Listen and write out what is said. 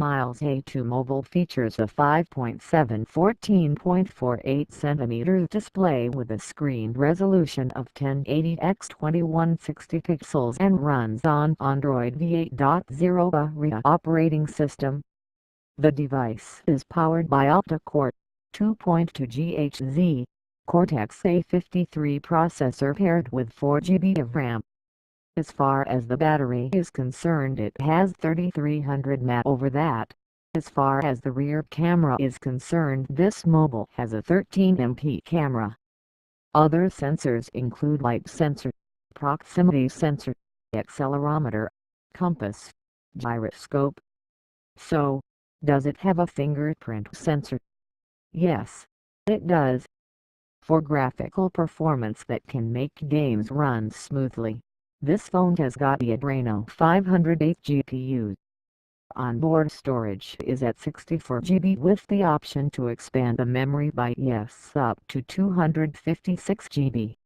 miles. A2 Mobile features a 5.7 14.48 cm display with a screen resolution of 1080 x 2160 pixels and runs on Android v8.0 Varia operating system. The device is powered by octa-core 2.2 GHz Cortex-A53 processor paired with 4 GB of RAM. As far as the battery is concerned, it has 3300 mAh. Over that, as far as the rear camera is concerned, this mobile has a 13MP camera. Other sensors include light sensor, proximity sensor, accelerometer, compass, gyroscope. So, does it have a fingerprint sensor? Yes, it does. For graphical performance that can make games run smoothly, this phone has got the Adreno 508 GPU. Onboard storage is at 64 GB with the option to expand the memory by up to 256 GB.